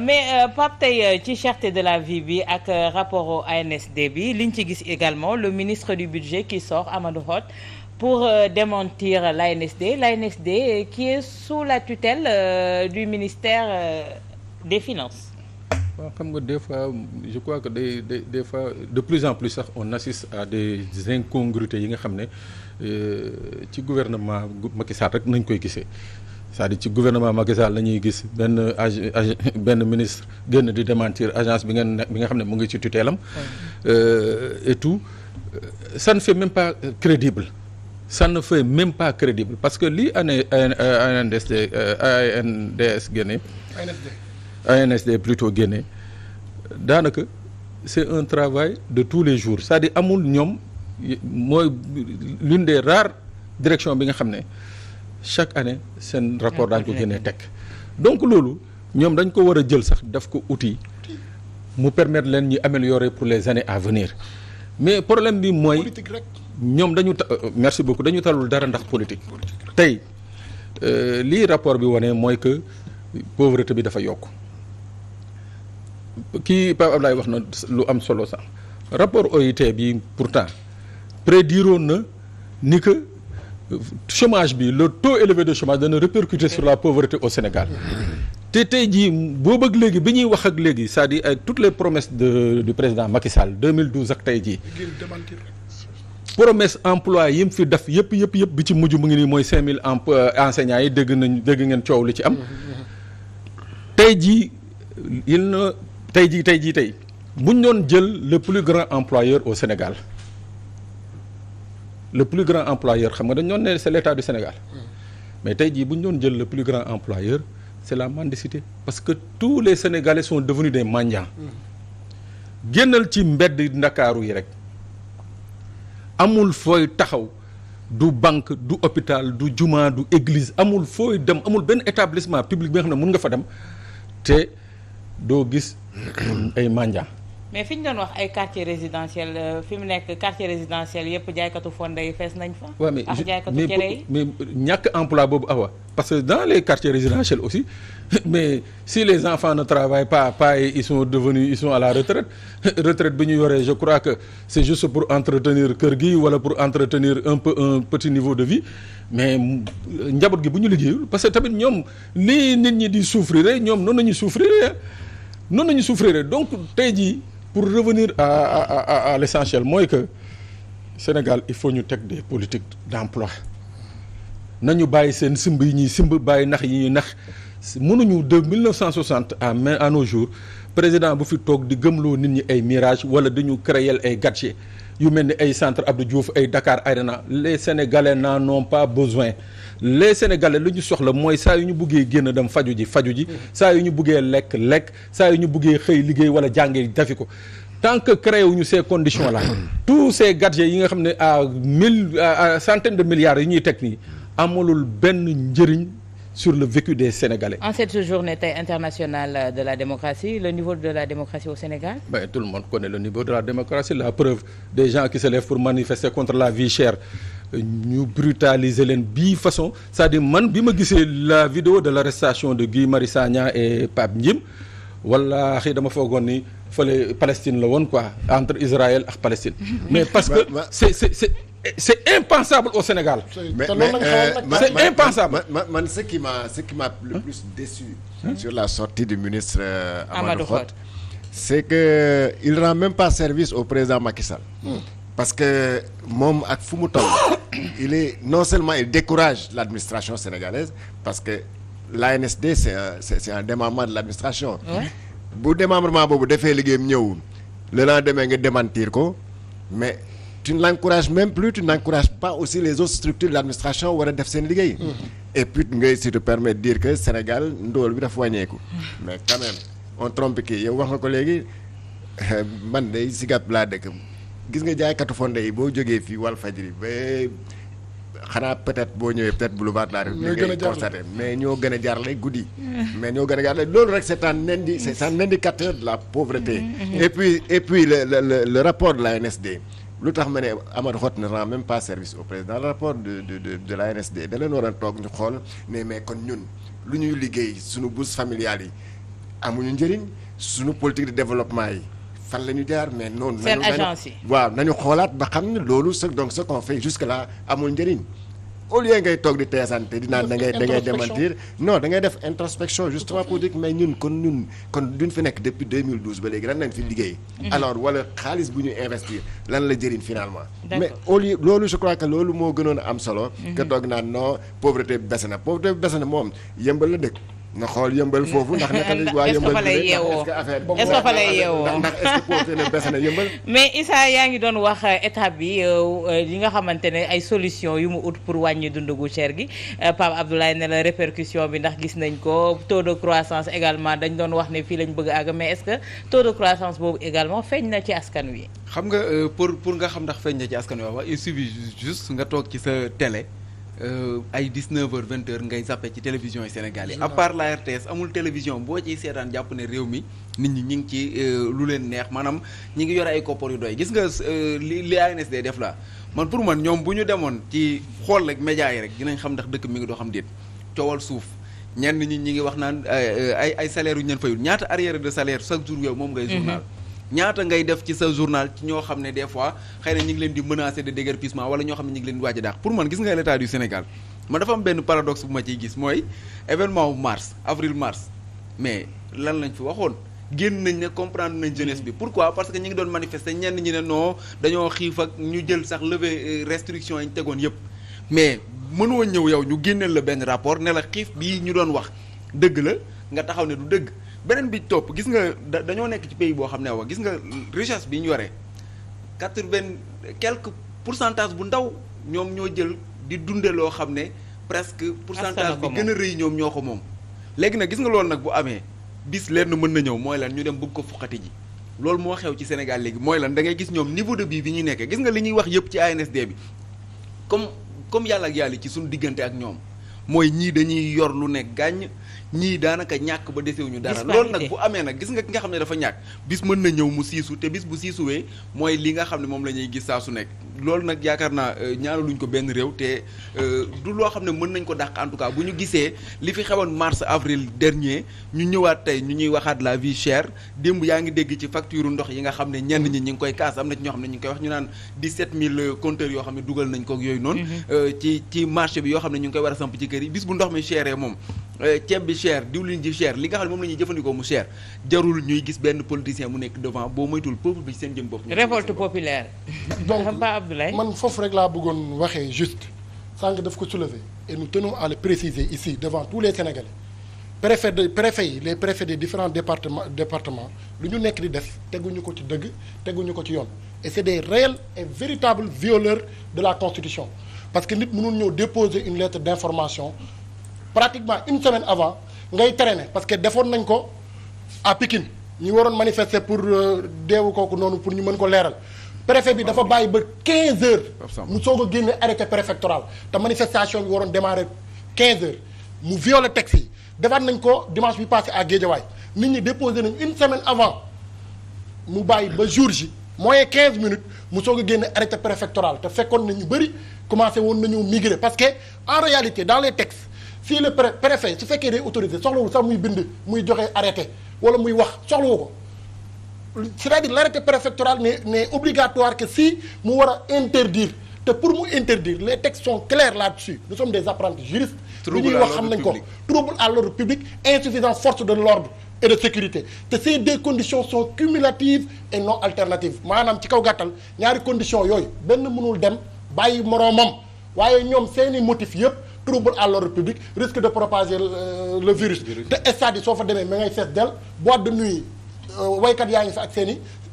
mais Pape tey ci cherté de la vie bi ak rapport au ANSD bi liñ ci gis également le ministre du budget qui sort Amadou Hott pour démentir l'ANSD qui est sous la tutelle du ministère des Finances. waaw xam nga des fois je crois que des fois de plus en plus sax on assiste à des incongruités yi nga xam ne ci gouvernement Macky Sall rek nañ koy gisee c'est-à-dire ci gouvernement Macky Sall la ñuy gis benn ministre génn di démentir agence bi nga xam ne mu ngi ci tutelam et tout ça ne fait même pas crédible. Ça ne fait même pas crédible parce que lii ANSD génne ANSD plutôt génne daanaka c'est un travail de tous les jours c'est-à-dire amul ñoom mooy l'une des rares directions bi nga xam ne chaque année seen rapport daañu ko génnee teg donc loolu ñoom dañ ko war a jël sax daf ko outil mu permettre leen ñu améliorer pour les années à venir mais problème bi mooy ñoom merci beaucoup dañu talul dara ndax politique tey lii rapport bi wane mooy que pauvreté bi dafa yokk kii Pape Abdoulaye wax na lu am solo sax rapport OIT bi pourtant prédiroon na ni que chômage bi le taux élevé de chômage dana répercuter sur la pauvreté au Sénégal te tey jii boobu ak léegi bi ñuy wax ak léegi c'est-à-dire avec toutes les promesses du président Macky Sall 2012 ak tey jii promesse emploi yi mu fi def yëpp bi ci mujj mu ngi nii mooy 5000 enseignants yi dégg ngeen coow li ci am tey jii tey bu ñu doon jël le plus grand employeur au Sénégal le plus grand employeur xam nga dañu doon ne c'est l'État du Sénégal mais tey jii bu ñu doon jël le plus grand employeur c'est la mendicité parce que tous les Sénégalais sont devenus des mendiants génnal ci mbedd Ndakaaru yi rek amul fooy taxaw du banque du hôpital du juma du église amul fooy dem amul benn établissement public bi nga xam ne mun nga fa dem te doo gis ay mendiants. mais fi ñu doon wax ay quartier résidentiel fi mu nekk quartier résidentiel yëpp jaaykatu fonde yi fees nañ fa. waaw ak jaaykatu cere yi mais ñàkk emploi boobu awa parce que dans les quartiers résidentiels aussi mais si les enfants ne travaillent pas ils sont à la retraite bi ñu yoree je crois que c'est juste pour entretenir kër gi wala pour entretenir un petit niveau de vie mais njaboot gi bu ñu liggéeyul parce que tamit ñoom lii nit ñi di souffrir ñoom noonu nañu souffrir donc tey jii pour revenir à l'essentiel mooy que Sénégal il faut ñu teg des politiques d'emploi nañu bàyyi seen simb yi ñuy simb bàyyi nax yi ñuy nax mënuñu de 1960 à nos jours président bu fi toog di gëmloo nit ñi ay mirage wala dañu créer ay gadget yu mel ni ay centre Abdou Diouf ay Dakar Arena les Sénégalais n'en ont pas besoin les Sénégalais lu ñu soxla mooy saa yu ñu buggee génn dem faju ji saa yu ñu buggee lekk saa yu ñu buggee xëy liggéey wala jàngee dafi ko tant que créé wuñu ces conditions là tous ces gadgets yi nga xam ne à centaines de milliards yi ñuy teg nii amalul benn njëriñ sur le vécu des Sénégalais. En cette journée internationale de la démocratie, le niveau de la démocratie au Sénégal? Tout le monde connaît le niveau de la démocratie. La preuve des gens qui se lèvent pour manifester contre la vie chère ñu brutaliser leen bii façon c'est-à-dire man bi ma gisee la vidéo de l'arrestation de Guy Marius Sagna et Pape Ndim wallaahi dama foogoon ni fële Palestine la woon quoi entre Israël ak Palestine. Mais parce que c'est impensable au Sénégal. C'est impensable. Man ce qui m'a le plus déçu sur la sortie du ministre Amadou Hott, c'est que il rend même pas service au président Macky Sall. Parce que moom ak fu mu toll il est non seulement il décourage l'administration sénégalaise parce que l'ANSD c'est un démembrement de l'administration. Bu démembrement boobu defee liggéeyam ñëw le lendemain nga démentir ko mais tu ne l'encourages même plus, tu n'encourages pas aussi les autres structures de l'administration war a def seen liggéey. Et puis nga si te permet de dire que Sénégal ndóol bi dafa wàññeeku. Mais quand même on trompe kii yow wax nga ko léegi man de Sicap laa dëkk gis nga jaaykatu fonde yi boo jógee fii Walfadjri ba xanaa peut-être boo ñëwee peut-être boulevard de la République ngay constaté mais ñoo gën a jaarale guddi. mais ñoo gën a jaarale loolu rek c'est un indicateur de la pauvreté. Et puis le rapport de l'ANSD. lu tax ma ne Amadou Hott ne rend même pas service au président le rapport de l'ANSD da leen war a toog ñu xool ne mais kon ñun lu ñuy liggéey suñu bourse familiale yi amuñu njëriñ suñu politique de développement yi fan la ñu jaar mais noonu. seen agence yi waaw nañu xoolaat ba xam ne loolu ce qu'on fait jusque là amul njëriñ. au lieu ngay toog di teesante di naan da ngay démentir non da ngay def introspection justement pour dire mais ñun kon duñ fi nekk depuis 2012 ba léegi lan lañ fi liggéey. alors wala xaalis bu ñu investir lan la jëriñ finalement. mais au lieu loolu je crois que loolu moo gënoon a am solo. que toog naan non pauvreté bi baisse na moom yëmbal la dëkk. nga xool yëmbal foofu ndax naka la waa yëmbal est-ce que affaire est-ce que fa lay yeewoo ndax est-ce que pauvreté ne baisse na yëmbal. mais Issa yaa ngi doon wax état bi li nga xamante ne ay solution yu mu ut pour wàññi dundu gu cher gi Pape Abdoulaye ne la répercussion bi ndax gis nañ ko taux de croissance également dañ doon wax ne fii lañ bëgg a àgg mais est-ce que taux de croissance boobu également feeñ na ci askan wi. xam nga pour nga xam ndax feeñ na ci askan wi wax il suffit juste nga toog ci sa télé. ay 19h 20h ngay zappé ci télévision yi Sénégal yi à part la RTS amul télévision boo ciy seetaan jàpp ne réew mi nit ñi ngi ci lu leen neex maanaam ñi ngi yore ay koppar yu doy gis nga li ANSD def la man pour man ñoom bu ñu demoon ci xool rek média yi rek dinañ xam ndax dëkk mi ngi doo xam déet coowal suuf ñenn ñi ngi wax naan ay salaire yu ñu leen fayul ñaata arriéré de salaire chaque jour yow moom ngay journal ñaata ngay def ci sa journal ci ñoo xam ne des fois xëy na ñu ngi leen di menacer de déguerpissement wala ñoo xam ne ñu ngi leen di waaj a daax pour man gis nga l'état du Sénégal man dafa am benn paradoxe bu ma ciy gis mooy événement wu avril mars mais lan lañ fi waxoon génn nañ ne comprendre nañ jeunesse bi pourquoi parce que ñu ngi doon manifester ñenn ñi ne non dañoo xiif ak ñu jël sax lever restriction yi ñu tegoon yépp mais mënoo ñëw yow ñu génneel la benn rapport ne la xiif bii ñu doon wax dëgg la nga taxaw ne du dëgg beneen bi topp gis nga dañoo nekk ci pays boo xam ne wa gis nga richesse bi ñu yoree 80 quelques pourcentage bu ndaw ñoom ñoo jël di dunde loo xam ne presque pourcentage bi gën a rëy ñoom ñoo ko moom léegi nag gis nga loolu nag bu amee bis leen mën na ñëw mooy lan ñu dem bëgg ko fuqati ji loolu moo xew ci Sénégal léegi mooy lan da ngay gis ñoom niveau de vie bi ñuy nekkee gis nga li ñuy wax yëpp ci ANSD bi comme yàlla ak yàlla ci suñu diggante ak ñoom mooy ñii dañuy yor lu ne gàññ ñii daanaka ñàkk ba desewuñu dara loolu nag bu amee nag gis nga ki nga xam ne dafa ñàkk bis mën na ñëw mu siisu te bis bu siisuwee mooy li nga xam ne moom la ñuy gis saa su nekk loolu nag yaakaar naa ñaanaluñ ko benn réew te du loo xam ne mën nañ ko dàq en tout cas bu ñu gisee li fi xewoon mars avril dernier ñu ñëwaat tey ñu ñuy waxaat la vie chère démb yaa ngi dégg ci facture ndox yi nga xam ne ñenn ñi ngi koy kaas am na ci ñoo xam ne ñu ngi koy wax ñu naan 17000 compteurs yoo xam ne dugal nañ ko yooyu noonu ci marché bi yoo xam ne ñu ngi koy war a samp ci kër yi bis bu ndox mi chéré moom ceeb bi cher diwlin ji cher li nga xam ne moom la ñuy jëfandikoo mu cher jarul ñuy gis benn politicien mu nekk devant boo moytul peuple bi seen jëm bopp. révolte populaire. donc Ba Abdoulaye man foofu rek laa bëggoon waxee juste sànq daf ko soulever et nous tenons à le préciser ici devant tous les Sénégalais préfets yi les préfets des différents départements lu ñu nekk di def teguñu ko ci dëgg teguñu ko ci yoon et c'est des réels et véritables violeurs de la Constitution parce que nit mënul ñëw déposer une lettre d'information pratiquement une semaine avant ngay traîner parce que defoon nañ ko à Pikine ñi waroon manifester pour deewu kooku noonu pour ñu mën ko leeral préfet bi dafa bàyyi ba 15 heures mu soog a génne arrêté préfectoral te manifestation bi waroon démarrer 15 heures mu violé texte yi defaat nañ ko dimanche bi passé à Guédiawaye nit ñi déposé nañ une semaine avant mu bàyyi ba jour ji mooy 15 minutes mu soog a génne arrêté préfectoral te fekkoon na ñu bëri commencé woon nañu migrer parce que en réalité dans les textes si le préfet su fekkee day autorisé soxlawul sax muy bind muy joxe arrêté wala muy wax soxlawu ko c'est-à-dire l'arrêté préfectoral n'est obligatoire que si mu war a interdire te pour mu interdire les textes sont clairs là-dessus nous sommes des apprentis juristes lu ñuy wax xam nañ ko trouble à l'ordre public insuffisance force de l'ordre et de sécurité te ces deux conditions sont cumulatives et non alternatives maanaam ci kaw gàttal ñaari conditions yooyu benn mënul dem bàyyi moroomam waaye ñoom seeni motifs yëpp trouble à l'ordre public risque de propager le virus te stade yi soo fa demee ma ngay fees del boîte de nuit waykat yaa ngi fa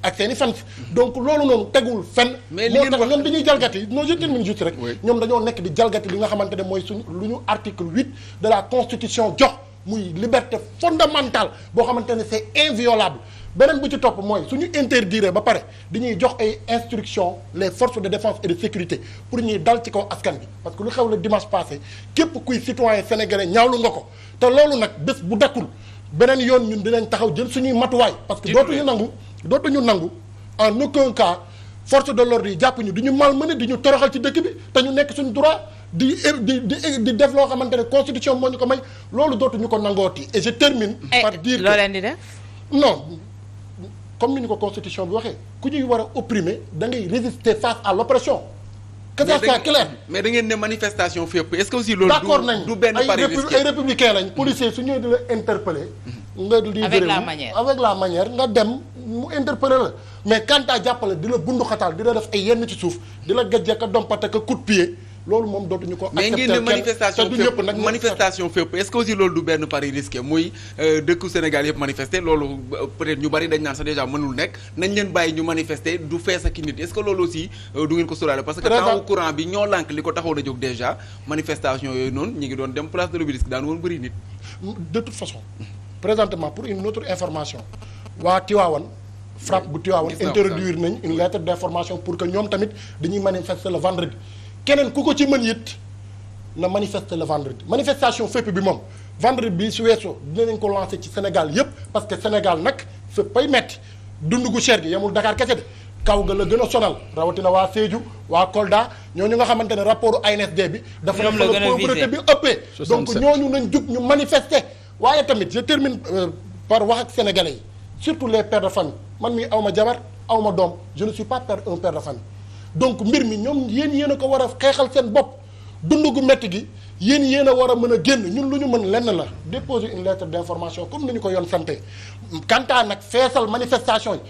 ak seeni fans donc loolu noonu tegul fenn moo tax ñoom dañuy jalgati non je termine juste rek ñoom dañoo nekk di jalgati li nga xamante ne mooy suñu lu ñu article 8 de la constitution jox muy liberté fondamentale boo xamante ne c'est inviolable beneen bu ci topp mooy suñu interdire ba pare dañuy jox ay instructions les forces de défense et de sécurité pour ñuy dal ci kaw askan bi parce que lu xew la dimanche passé képp kuy citoyen sénégalais ñaawlu nga ko te loolu nag bés bu dakkul beneen yoon ñun dinañ taxaw jël suñuy matuwaay parce que dootuñu nangu en aucun cas force de l'ordre yi jàpp ñu di ñu malmené di ñu toroxal ci dëkk bi te ñu nekk suñu droit di def loo xamante ne constitution moo ñu ko may loolu dootuñu ko nangooti et je termine par dire que loo leen di def non comme ni ñu ko constitution bi waxee ku ñuy war a opprimer da ngay résister face à l'oppression que ça soit clair. mais da ngeen ne manifestation fépp est-ce que aussi loolu d'accord nañ du benn pari risqué ay républicain lañ policier su ñëwee di la interpeller nga di avec la manière avec la manière nga dem mu interpeller la mais quand à jàppale di la bundu xataal di la def ay yenn ci suuf di la gajja ka dompate ka coup de pied loolu moom dootuñu ko mais ngeen ne manifestation fépp est-ce que aussi loolu du benn pari risqué muy dëkku Sénégal yëpp manifester loolu peut-être ñu bari dañ naan sax déjà mënul nekk nañ leen bàyyi ñu manifester du fees ak nit est-ce que loolu aussi du ngeen ko sóoraale parce que temps courant bi ñoo lànk li ko taxaw na jóg déjà manifestation yooyu noonu ñi ngi doon dem place de l'Obélisque daan woon bëri nit de toute façon présentement pour une autre information waa Tivaouane frappe bu Tivaouane introduire nañ une lettre d'information pour que ñoom tamit dañuy manifester le vendredi keneen ku ko ci mën it na manifester le vendredi manifestation fépp bi moom vendredi bi su weesoo dinañ ko lancer ci Sénégal yépp parce que Sénégal nag fépp ay metti dund gu cher gi yemul Dakar kese de kaw ga la gën a sonal rawatina waa Sédhiou waa Kolda ñooñu nga xamante ne rapport ANSD bi dafa ne la pauvreté bi ëppee donc ñooñu nañ jug ñu manifester waaye tamit je termine par wax ak sénégalais yi surtout les pères de famille man mi awma jabar awma doom je ne suis pas un père de famille donc mbir mi ñoom yéen a ko war a xeexal seen bopp dund gu métti gi yéen a war a mën a génn ñun lu ñu mën lenn la déposer une lettre d'information comme ni ñu ko yoon santé kantaa nag feesal manifestation yi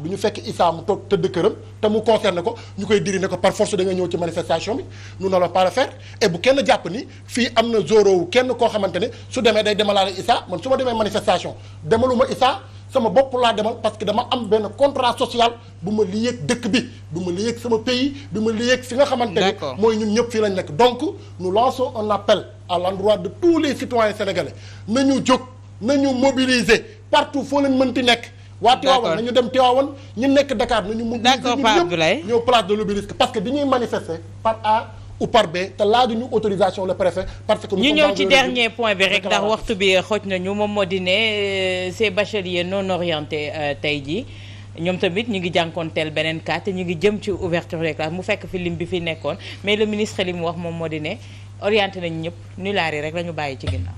du ñu fekk Issa mu toog tëdd këram te mu concerné ko ñu koy diri ne ko par force da nga ñëw ci manifestation bi nous n'allons pas le faire et bu kenn jàpp ni fii am na zorowu kenn koo xamante ne su demee day demalaale Issa man su ma demee manifestation demaluma Issa sama bopp laa demal parce que dama am benn contrat social bu ma lié ak dëkk bi bu ma lié ak sama pays bu ma lié ak fi nga xamante ne mooy ñun ñëpp fii lañ nekk donc nous lançons un appel à l'endroit de tous les citoyens sénégalais nañu jóg nañu mobiliser partout foo leen mënti nekk waa Tivaouane nañu dem Tivaouane ñu nekk Dakar nañu mobiliser ñun ñëpp ñëw place de l'Obélisque parce que dañuy manifester par A ou par B te laajuñu autorisation le préfet parce que ñu ñëw ci dernier point bi rek ndax waxtu bi xoj nañu moom moo di ne ces bacheliers non orientés tey jii ñoom tamit ñu ngi jànkoonteel beneen cas te ñu ngi jëm ci ouverture des classes mu fekk fi lim bi fi nekkoon mais le ministre li mu wax moom moo di ne orienté nañ ñëpp nulaar yi rek la ñu bàyyi ci ginnaaw.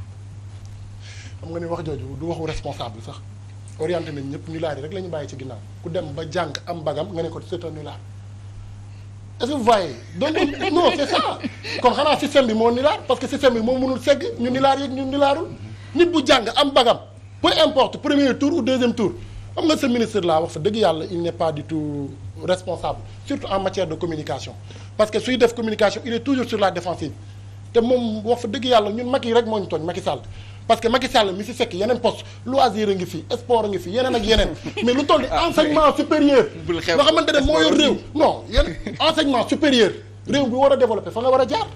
xam nga ni wax jooju du waxu responsable sax orienté nañ ñëpp nulaar yi rek la ñu bàyyi ci ginnaaw ku dem ba jàng am bagam nga ne ko c'est un nulaar. est-ce que vous voyez donc non c'est ça kon xanaa système bi moo nilaar parce que système bi moo mënul segg ñu nilaar yeeg ñu nilaarul nit bu jàng am bagam peu importe premier tour ou deuxième tour xam nga ce ministre là wax fa dëgg yàlla il n'est pas du tout responsable surtout en matière de communication parce que suy def communication il est toujours sur la défensive te moom wax fa dëgg yàlla ñun Macky rek moo ñu tooñ Macky Sall parce que Macky Sall mi fi fekk yeneen poste loisir a ngi fi sport a ngi fi yeneen ak yeneen mais lu toll ni enseignement supérieur nga xamante ne moo yor réew non yenn enseignement supérieur réew bi war a développer fa nga war a jaar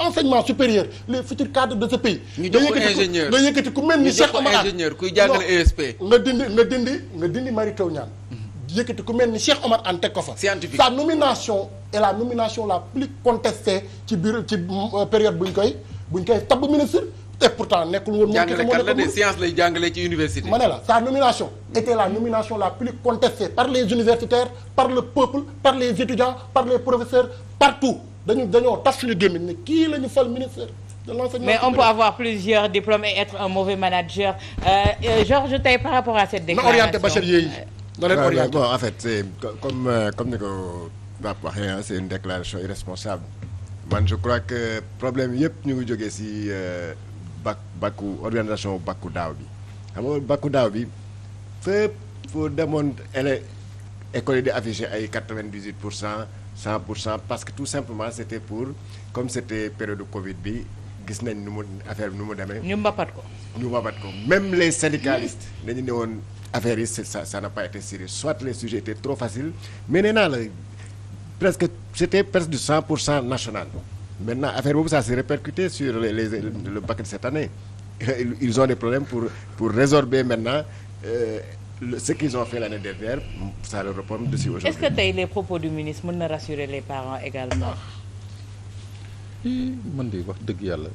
enseignement supérieur les futurs cadres de ce pays ñu jox ko ingénieur nga yëkkati ku mel ni Cheikh Omar ingénieur kuy jàngale ESP nga dindi Mary Teuw Niane yëkkati ku mel ni Cheikh Omar Anne teg ko fa scientifique sa nomination est la nomination la plus contestée ci biir ci période buñ koy tabb ministre et pourtant nekkul woon moom jàngalekat la de science lay jàngale ci université. ma ne la sa nomination était la nomination la plus contestée par les universitaires par le peuple par les étudiants par les professeurs partout dañoo taf suñu gémmiñ ne kii la ñu fal ministre de l'enseignement. Mais on peut avoir plusieurs diplômes et être un mauvais manager Georges tey par rapport à cette déclaration. na orienté bachelier yi. na leen orienté bon en fait c'est comme ni ko Pape waxee c'est une déclaration irresponsable man je crois que problème yëpp ñu ngi jógee ci. bakku organisation bakku daaw bi xam nga bakku daaw bi fépp foo demoon école yi di affiché ay 98% 100% parce que tout simplement c'était pour comme c'était période de Covid bi gis nañ nu mu affaire bi nu mu demee. ñu mbapat ko même les syndicalistes dañu ne woon affaire yi ça n'a pas été sérieux soit les sujets étaient trop faciles mais nee naa la c'était presque du 100% national. Maintenant affaire boobu ça s'est répercuté sur le bac de cette année ils ont des problèmes pour résorber maintenant ce qu'ils ont fait l'année dernière ça leur retombe dessus aujourd'hui. Est-ce que tey les propos du ministre mën na rassurer les parents également. man de wax dëgg yàlla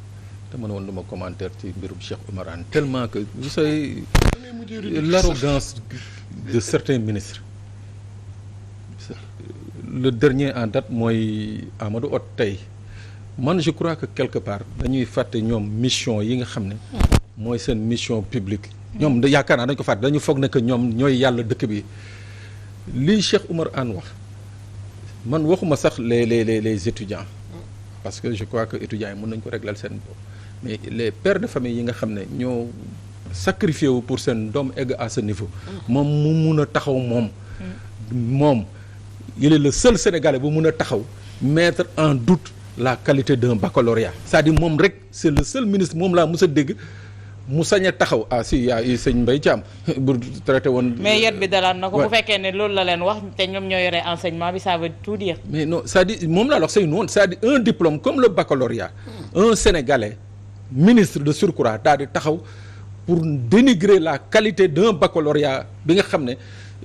te mën woon duma commentaire ci mbirum Cheikh Oumar Anne tellement que vous savez l'arrogance de certains ministres le dernier en date mooy Amadou Hott tey man je crois que quelque part dañuy fàtte ñoom mission yi nga xam ne mooy seen mission publique ñoom yaakaar naa dañ ko fàtte dañu foog ne que ñoom ñooy yàlla dëkk bi lii Cheikh Oumar Anne wax man waxuma sax les étudiants parce que je crois que étudiants yi mën nañ ko régler seen bopp mais les pères de famille yi nga xam ne ñoo sacrifié wu pour seen doom egg à ce niveau moom mu mun a taxaw moom il est le seul Sénégalais bu mun a taxaw mettre en doute la qualité d'un baccalauréat c'est-à-dire moom rek c'est le seul ministre moom laa mës a dégg mu sañ a taxaw si yaa sëñ Mbaye Thiam bu traité woon. mais yet bi dalaan na ko bu fekkee ne loolu la leen wax te ñoom ñoo yore enseignement bi ça veut tout dire. mais non c'est-à-dire moom laa wax c'est une c'est-à-dire un diplôme comme le baccalauréat un Sénégalais ministre de surcroît daal di taxaw pour dénigrer la qualité d'un baccalauréat bi nga xam ne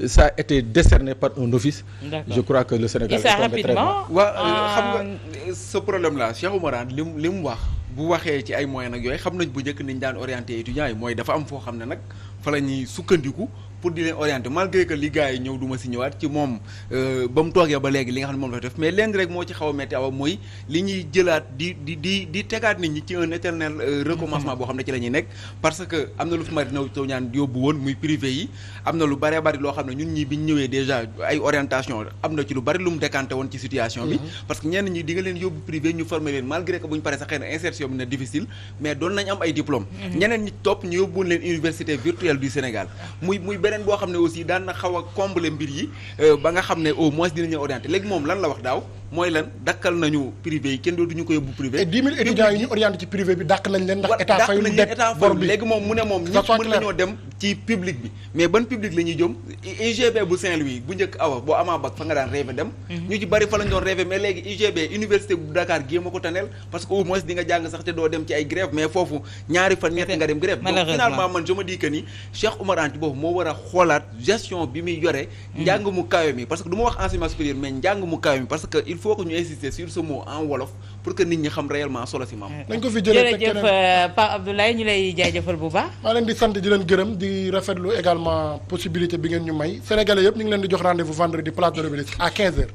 ça a été décerné par un office. D'accord. Je crois que le Sénégal est tombé très mal. xam nga ce problème là Cheikh Oumar Anne li mu wax bu waxee ci ay moyens nag yooyu xam nañ bu njëkk niñ daan orienté étudiants yi mooy dafa am foo xam ne nag fa la ñuy sukkandiku pour di leen orienté malgré que li gars yi ñëw du ma si ñëwaat ci moom ba mu toogee ba léegi li nga xam ne moom la def mais lenn rek moo ci xaw a métti awa mooy li ñuy jëlaat di tegaat nit ñi ci un éternel recommencement boo xam ne ci la ñuy nekk parce que am na lu fi Mary Teuw Niane yóbbu woon muy privé yi am na lu bëree bëri loo xam ne ñun ñi biñ ñëwee déjà ay orientation am na ci lu bëri lu mu décanté woon ci situation bi parce que ñenn ñi di nga leen yóbbu privé ñu former leen malgré que bu ñu paree sax xëy na insertion bi na difficile mais doon nañ am ay diplôme ñeneen ñi topp ñu yóbbuwoon leen université virtuelle du Sénégal muy beneen boo xam ne aussi daan na xaw a combler mbir yi ba nga xam ne au moins dinañu orienté léegi moom lan la wax daaw mooy lan dakkal nañu privé yi kenn dootuñu ko yóbbu privé. et 10 000 étudiants yi ñu orienté ci privé bi dàq nañ leen ndax état fayul det bor bi léegi moom mu ne moom ñëpp mën nañoo dem ci public bi mais ban public la ñuy jëm UGB bu Saint-Louis bu njëkk awa boo amaa bac fa nga daan rêvé dem ñu ci bari fa lañ doon rêvé mais léegi UGB université bu Dakar gii ma ko taneel parce que au moins di nga jàng sax te doo dem ci ay grève mais foofu ñaari fan ñett nga dem grève donc finalement man je me dis que ni Cheikh Oumar Anne ci boobu moo war a xoolaat gestion bi muy yore njàng mu kawe mi parce que du ma wax enseignement supérieur mais njàng mu kawe mi parce que il faut que ñu insister sur ce mot en wolof pour que nit ñi xam réellement solo si maam. nañ ko fi jëlee jërëjëf Pape Abdoulaye ñu lay jaajëfal bu baax. maa leen di sant di leen gërëm di rafetlu également possibilité bi ngeen ñu may Sénégalais yëpp ñu ngi leen di jox rendez-vous vendredi place de l'Obélisque à 15h.